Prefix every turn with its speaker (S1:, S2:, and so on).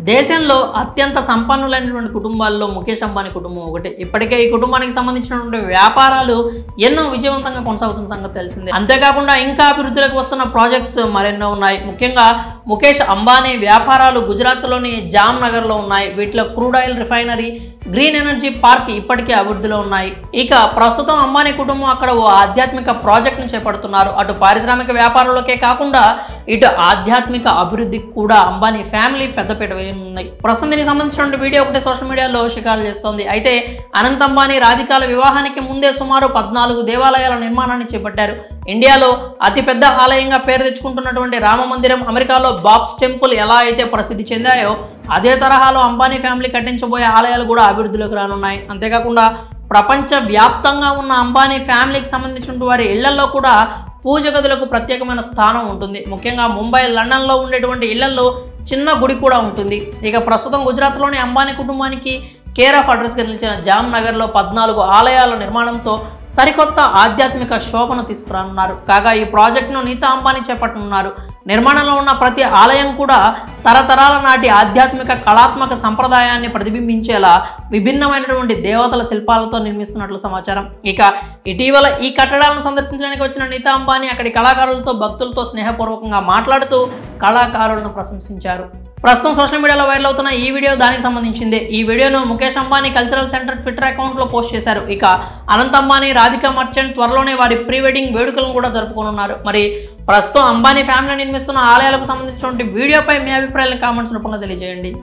S1: దేశంలో అత్యంత సంపన్నులైనటువంటి కుటుంబాల్లో ముఖేష్ అంబానీ కుటుంబం ఒకటి. ఇప్పటికే ఈ కుటుంబానికి సంబంధించినటువంటి వ్యాపారాలు ఎన్నో విజయవంతంగా కొనసాగుతున్న సంగతి తెలిసిందే. అంతేకాకుండా ఇంకా అభివృద్ధిలోకి వస్తున్న ప్రాజెక్ట్స్ మరెన్నో ఉన్నాయి. ముఖ్యంగా ముఖేష్ అంబానీ వ్యాపారాలు గుజరాత్లోని జామ్నగర్లో ఉన్నాయి. వీటిలో crude oil refinery, green energy park ఇప్పటికే అభివృద్ధిలో ఉన్నాయి. ఇక ప్రస్తుతం అంబానీ కుటుంబం అక్కడ ఓ ఆధ్యాత్మిక ప్రాజెక్టును చేపడుతున్నారు. అటు పారిశ్రామిక వ్యాపారంలోకే కాకుండా ఇటు ఆధ్యాత్మిక అభివృద్ధికి కూడా అంబానీ ఫ్యామిలీ పెద్దపీట వేయనున్నాయి. ప్రస్తుతం దీనికి సంబంధించిన వీడియో ఒకటి సోషల్ మీడియాలో షికారు చేస్తోంది. అయితే అనంత్ అంబానీ రాధికాల వివాహానికి ముందే సుమారు 14 దేవాలయాల నిర్మాణాన్ని చేపట్టారు. ఇండియాలో అతిపెద్ద ఆలయంగా పేరు తెచ్చుకుంటున్నటువంటి రామ మందిరం, అమెరికాలో బాబ్స్ టెంపుల్ ఎలా అయితే ప్రసిద్ధి చెందాయో అదే తరహాలో అంబానీ ఫ్యామిలీ కట్టించబోయే ఆలయాలు కూడా అభివృద్ధిలోకి రానున్నాయి. అంతేకాకుండా ప్రపంచ వ్యాప్తంగా ఉన్న అంబానీ ఫ్యామిలీకి సంబంధించిన వారి ఇళ్లలో కూడా పూజ గదులకు ప్రత్యేకమైన స్థానం ఉంటుంది. ముఖ్యంగా ముంబై, లండన్లో ఉండేటువంటి ఇళ్లలో చిన్న గుడి కూడా ఉంటుంది. ఇక ప్రస్తుతం గుజరాత్లోని అంబానీ కుటుంబానికి కేర్ ఆఫ్ అడ్రస్గా నిలిచిన జామ్నగర్లో 14 ఆలయాల నిర్మాణంతో సరికొత్త ఆధ్యాత్మిక శోభను తీసుకురానున్నారు. కాగా ఈ ప్రాజెక్టును నీతా అంబానీ చేపట్టనున్నారు. నిర్మాణంలో ఉన్న ప్రతి ఆలయం కూడా తరతరాల నాటి ఆధ్యాత్మిక కళాత్మక సంప్రదాయాన్ని ప్రతిబింబించేలా విభిన్నమైనటువంటి దేవతల శిల్పాలతో నిర్మిస్తున్నట్లు సమాచారం. ఇక ఇటీవల ఈ కట్టడాలను సందర్శించడానికి వచ్చిన నీతా అంబానీ అక్కడి కళాకారులతో, భక్తులతో స్నేహపూర్వకంగా మాట్లాడుతూ కళాకారులను ప్రశంసించారు. ప్రస్తుతం సోషల్ మీడియాలో వైరల్ అవుతున్న ఈ వీడియో దానికి సంబంధించిందే. ఈ వీడియోను Mukesh Ambani cultural centre Twitter అకౌంట్లో పోస్ట్ చేశారు. ఇక అనంత్ అంబానీ, రాధికా మర్చెంట్ త్వరలోనే వారి ప్రీ వెడ్డింగ్ వేడుకలను కూడా జరుపుకోనున్నారు. మరి ప్రస్తుతం అంబానీ ఫ్యామిలీ నిర్మిస్తున్న ఆలయాలకు సంబంధించినటువంటి వీడియోపై మీ అభిప్రాయాలను కామెంట్స్ రూపంలో తెలియజేయండి.